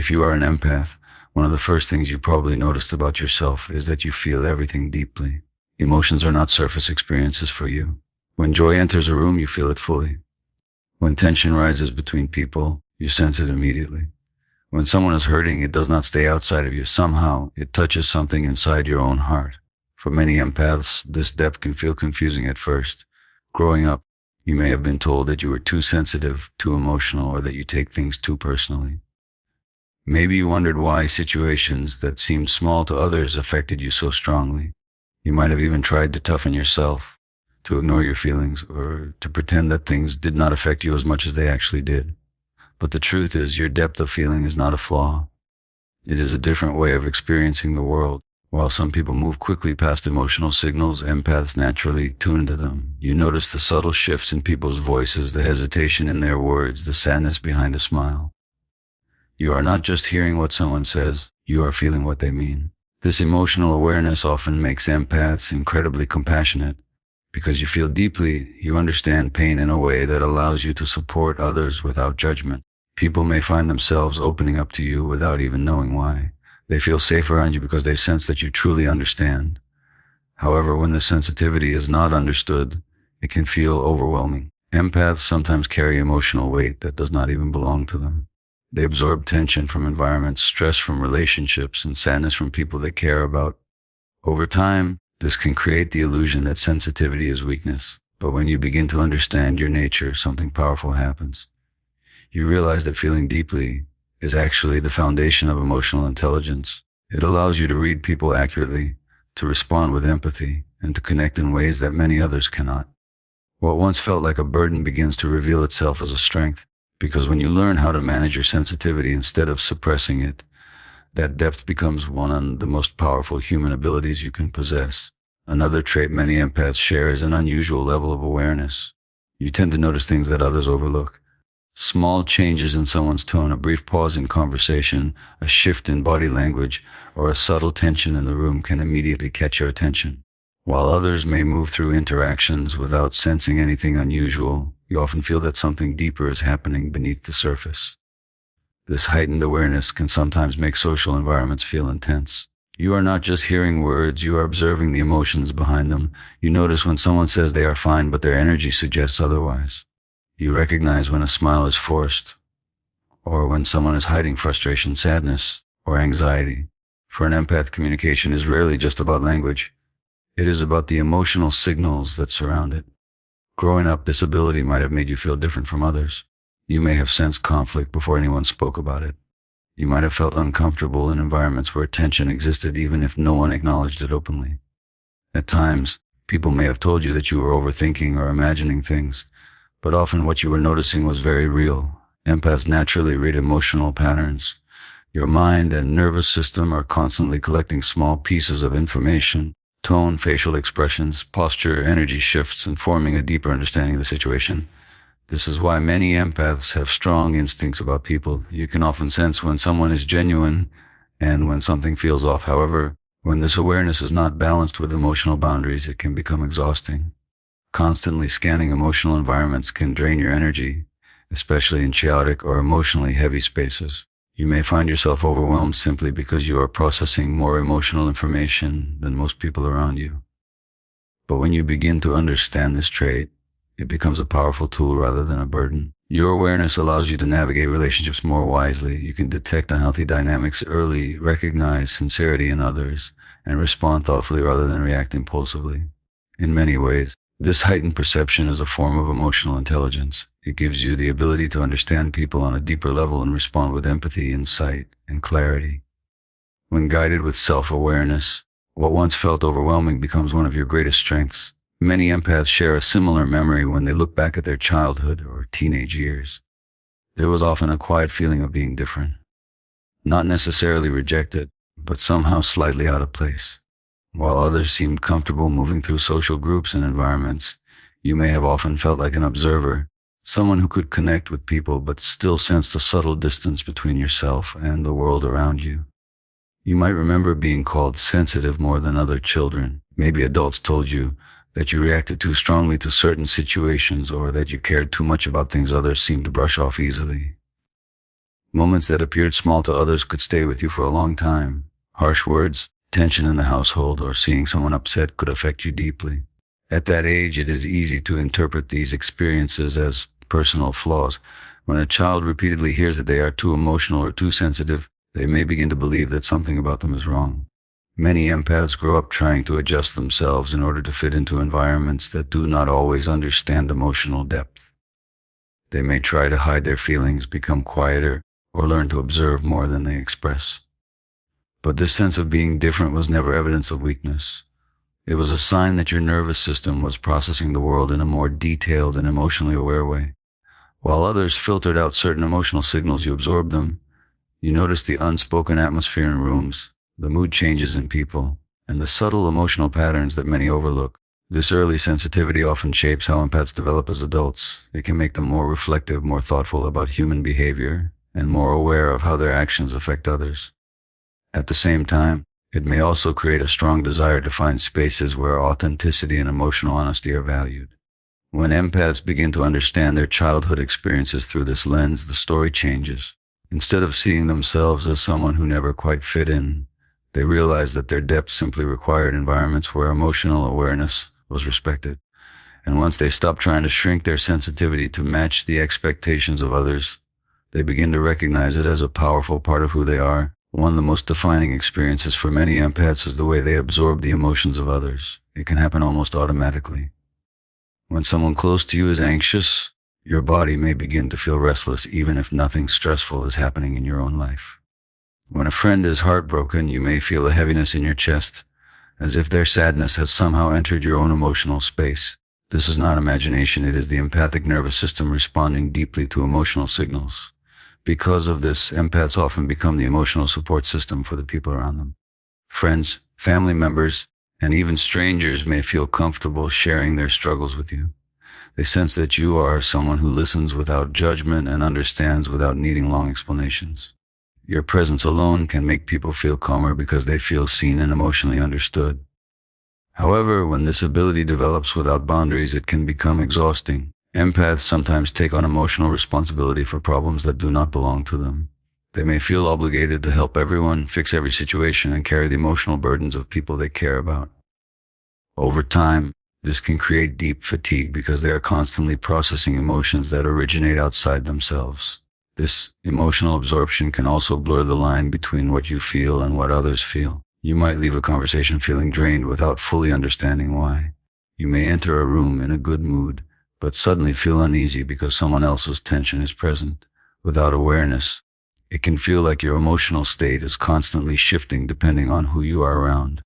If you are an empath, one of the first things you probably noticed about yourself is that you feel everything deeply. Emotions are not surface experiences for you. When joy enters a room, you feel it fully. When tension rises between people, you sense it immediately. When someone is hurting, it does not stay outside of you. Somehow, it touches something inside your own heart. For many empaths, this depth can feel confusing at first. Growing up, you may have been told that you were too sensitive, too emotional, or that you take things too personally. Maybe you wondered why situations that seemed small to others affected you so strongly. You might have even tried to toughen yourself, to ignore your feelings, or to pretend that things did not affect you as much as they actually did. But the truth is, your depth of feeling is not a flaw. It is a different way of experiencing the world. While some people move quickly past emotional signals, empaths naturally tune to them. You notice the subtle shifts in people's voices, the hesitation in their words, the sadness behind a smile. You are not just hearing what someone says, you are feeling what they mean. This emotional awareness often makes empaths incredibly compassionate. Because you feel deeply, you understand pain in a way that allows you to support others without judgment. People may find themselves opening up to you without even knowing why. They feel safe around you because they sense that you truly understand. However, when the sensitivity is not understood, it can feel overwhelming. Empaths sometimes carry emotional weight that does not even belong to them. They absorb tension from environments, stress from relationships, and sadness from people they care about. Over time, this can create the illusion that sensitivity is weakness. But when you begin to understand your nature, something powerful happens. You realize that feeling deeply is actually the foundation of emotional intelligence. It allows you to read people accurately, to respond with empathy, and to connect in ways that many others cannot. What once felt like a burden begins to reveal itself as a strength, because when you learn how to manage your sensitivity instead of suppressing it, that depth becomes one of the most powerful human abilities you can possess. Another trait many empaths share is an unusual level of awareness. You tend to notice things that others overlook. Small changes in someone's tone, a brief pause in conversation, a shift in body language, or a subtle tension in the room can immediately catch your attention. While others may move through interactions without sensing anything unusual, you often feel that something deeper is happening beneath the surface. This heightened awareness can sometimes make social environments feel intense. You are not just hearing words, you are observing the emotions behind them. You notice when someone says they are fine, but their energy suggests otherwise. You recognize when a smile is forced, or when someone is hiding frustration, sadness, or anxiety. For an empath, communication is rarely just about language. It is about the emotional signals that surround it. Growing up, this ability might have made you feel different from others. You may have sensed conflict before anyone spoke about it. You might have felt uncomfortable in environments where tension existed even if no one acknowledged it openly. At times, people may have told you that you were overthinking or imagining things, but often what you were noticing was very real. Empaths naturally read emotional patterns. Your mind and nervous system are constantly collecting small pieces of information, tone, facial expressions, posture, energy shifts, and forming a deeper understanding of the situation. This is why many empaths have strong instincts about people. You can often sense when someone is genuine and when something feels off. However, when this awareness is not balanced with emotional boundaries, it can become exhausting. Constantly scanning emotional environments can drain your energy, especially in chaotic or emotionally heavy spaces. You may find yourself overwhelmed simply because you are processing more emotional information than most people around you. But when you begin to understand this trait, it becomes a powerful tool rather than a burden. Your awareness allows you to navigate relationships more wisely. You can detect unhealthy dynamics early, recognize sincerity in others, and respond thoughtfully rather than react impulsively. In many ways, this heightened perception is a form of emotional intelligence. It gives you the ability to understand people on a deeper level and respond with empathy, insight, and clarity. When guided with self-awareness, what once felt overwhelming becomes one of your greatest strengths. Many empaths share a similar memory when they look back at their childhood or teenage years. There was often a quiet feeling of being different. Not necessarily rejected, but somehow slightly out of place. While others seemed comfortable moving through social groups and environments, you may have often felt like an observer, someone who could connect with people but still sensed a subtle distance between yourself and the world around you. You might remember being called sensitive more than other children. Maybe adults told you that you reacted too strongly to certain situations or that you cared too much about things others seemed to brush off easily. Moments that appeared small to others could stay with you for a long time. Harsh words, tension in the household, or seeing someone upset could affect you deeply. At that age, it is easy to interpret these experiences as personal flaws. When a child repeatedly hears that they are too emotional or too sensitive, they may begin to believe that something about them is wrong. Many empaths grow up trying to adjust themselves in order to fit into environments that do not always understand emotional depth. They may try to hide their feelings, become quieter, or learn to observe more than they express. But this sense of being different was never evidence of weakness. It was a sign that your nervous system was processing the world in a more detailed and emotionally aware way. While others filtered out certain emotional signals, you absorbed them. You noticed the unspoken atmosphere in rooms, the mood changes in people, and the subtle emotional patterns that many overlook. This early sensitivity often shapes how empaths develop as adults. It can make them more reflective, more thoughtful about human behavior, and more aware of how their actions affect others. At the same time, it may also create a strong desire to find spaces where authenticity and emotional honesty are valued. When empaths begin to understand their childhood experiences through this lens, the story changes. Instead of seeing themselves as someone who never quite fit in, they realize that their depth simply required environments where emotional awareness was respected. And once they stop trying to shrink their sensitivity to match the expectations of others, they begin to recognize it as a powerful part of who they are. One of the most defining experiences for many empaths is the way they absorb the emotions of others. It can happen almost automatically. When someone close to you is anxious, your body may begin to feel restless even if nothing stressful is happening in your own life. When a friend is heartbroken, you may feel a heaviness in your chest, as if their sadness has somehow entered your own emotional space. This is not imagination, it is the empathic nervous system responding deeply to emotional signals. Because of this, empaths often become the emotional support system for the people around them. Friends, family members, and even strangers may feel comfortable sharing their struggles with you. They sense that you are someone who listens without judgment and understands without needing long explanations. Your presence alone can make people feel calmer because they feel seen and emotionally understood. However, when this ability develops without boundaries, it can become exhausting. Empaths sometimes take on emotional responsibility for problems that do not belong to them. They may feel obligated to help everyone, fix every situation, and carry the emotional burdens of people they care about. Over time, this can create deep fatigue because they are constantly processing emotions that originate outside themselves. This emotional absorption can also blur the line between what you feel and what others feel. You might leave a conversation feeling drained without fully understanding why. You may enter a room in a good mood, but suddenly feel uneasy because someone else's tension is present. Without awareness, it can feel like your emotional state is constantly shifting depending on who you are around.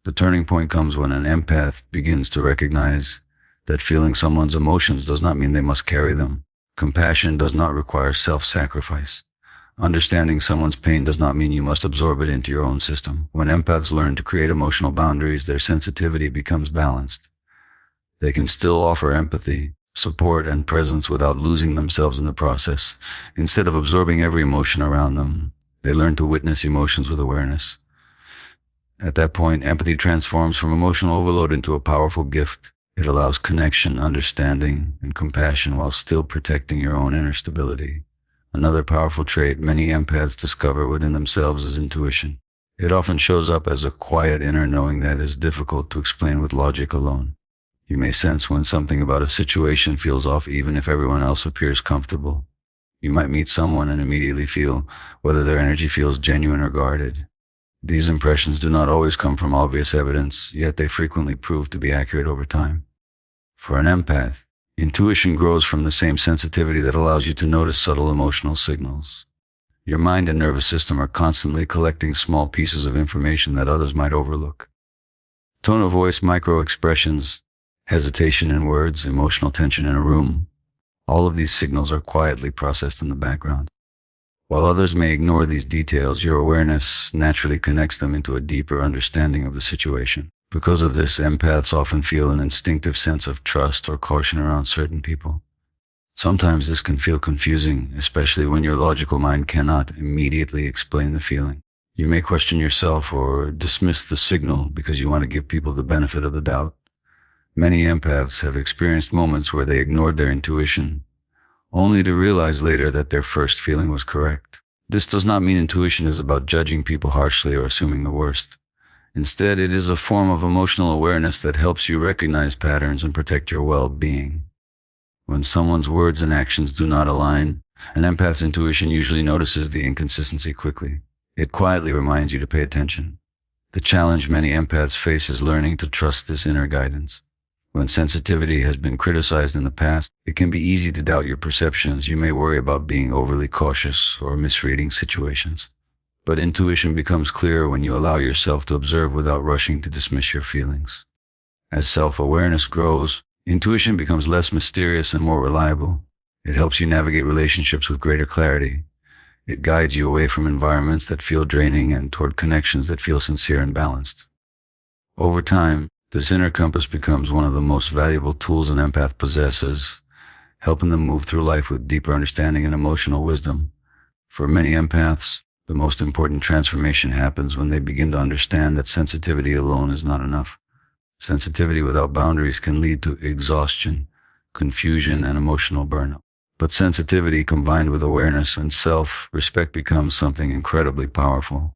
The turning point comes when an empath begins to recognize that feeling someone's emotions does not mean they must carry them. Compassion does not require self-sacrifice. Understanding someone's pain does not mean you must absorb it into your own system. When empaths learn to create emotional boundaries, their sensitivity becomes balanced. They can still offer empathy, support, and presence without losing themselves in the process. Instead of absorbing every emotion around them, they learn to witness emotions with awareness. At that point, empathy transforms from emotional overload into a powerful gift. It allows connection, understanding, and compassion while still protecting your own inner stability. Another powerful trait many empaths discover within themselves is intuition. It often shows up as a quiet inner knowing that is difficult to explain with logic alone. You may sense when something about a situation feels off even if everyone else appears comfortable. You might meet someone and immediately feel whether their energy feels genuine or guarded. These impressions do not always come from obvious evidence, yet they frequently prove to be accurate over time. For an empath, intuition grows from the same sensitivity that allows you to notice subtle emotional signals. Your mind and nervous system are constantly collecting small pieces of information that others might overlook. Tone of voice, micro-expressions, hesitation in words, emotional tension in a room, all of these signals are quietly processed in the background. While others may ignore these details, your awareness naturally connects them into a deeper understanding of the situation. Because of this, empaths often feel an instinctive sense of trust or caution around certain people. Sometimes this can feel confusing, especially when your logical mind cannot immediately explain the feeling. You may question yourself or dismiss the signal because you want to give people the benefit of the doubt. Many empaths have experienced moments where they ignored their intuition, only to realize later that their first feeling was correct. This does not mean intuition is about judging people harshly or assuming the worst. Instead, it is a form of emotional awareness that helps you recognize patterns and protect your well-being. When someone's words and actions do not align, an empath's intuition usually notices the inconsistency quickly. It quietly reminds you to pay attention. The challenge many empaths face is learning to trust this inner guidance. When sensitivity has been criticized in the past, it can be easy to doubt your perceptions. You may worry about being overly cautious or misreading situations. But intuition becomes clearer when you allow yourself to observe without rushing to dismiss your feelings. As self-awareness grows, intuition becomes less mysterious and more reliable. It helps you navigate relationships with greater clarity. It guides you away from environments that feel draining and toward connections that feel sincere and balanced. Over time, this inner compass becomes one of the most valuable tools an empath possesses, helping them move through life with deeper understanding and emotional wisdom. For many empaths, the most important transformation happens when they begin to understand that sensitivity alone is not enough. Sensitivity without boundaries can lead to exhaustion, confusion, and emotional burnout. But sensitivity combined with awareness and self-respect becomes something incredibly powerful.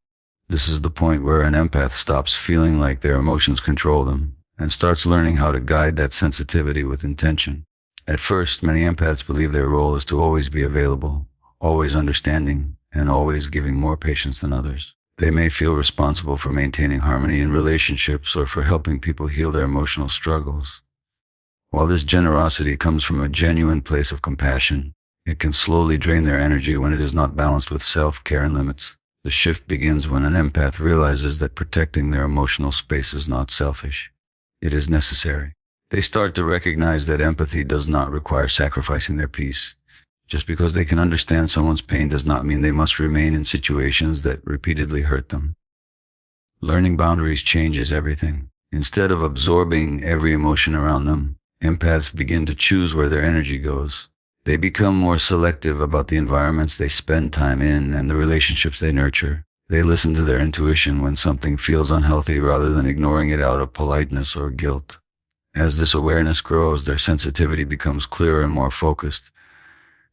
This is the point where an empath stops feeling like their emotions control them and starts learning how to guide that sensitivity with intention. At first, many empaths believe their role is to always be available, always understanding, and always giving more patience than others. They may feel responsible for maintaining harmony in relationships or for helping people heal their emotional struggles. While this generosity comes from a genuine place of compassion, it can slowly drain their energy when it is not balanced with self-care and limits. The shift begins when an empath realizes that protecting their emotional space is not selfish. It is necessary. They start to recognize that empathy does not require sacrificing their peace. Just because they can understand someone's pain does not mean they must remain in situations that repeatedly hurt them. Learning boundaries changes everything. Instead of absorbing every emotion around them, empaths begin to choose where their energy goes. They become more selective about the environments they spend time in and the relationships they nurture. They listen to their intuition when something feels unhealthy rather than ignoring it out of politeness or guilt. As this awareness grows, their sensitivity becomes clearer and more focused.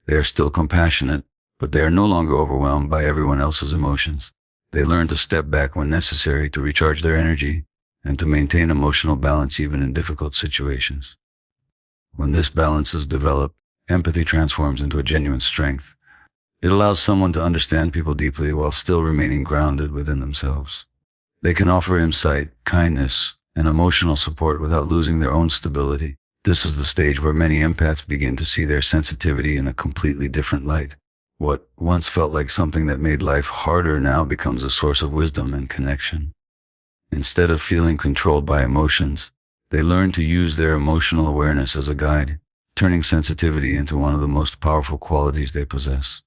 They are still compassionate, but they are no longer overwhelmed by everyone else's emotions. They learn to step back when necessary to recharge their energy and to maintain emotional balance even in difficult situations. When this balance is developed, empathy transforms into a genuine strength. It allows someone to understand people deeply while still remaining grounded within themselves. They can offer insight, kindness, and emotional support without losing their own stability. This is the stage where many empaths begin to see their sensitivity in a completely different light. What once felt like something that made life harder now becomes a source of wisdom and connection. Instead of feeling controlled by emotions, they learn to use their emotional awareness as a guide, turning sensitivity into one of the most powerful qualities they possess.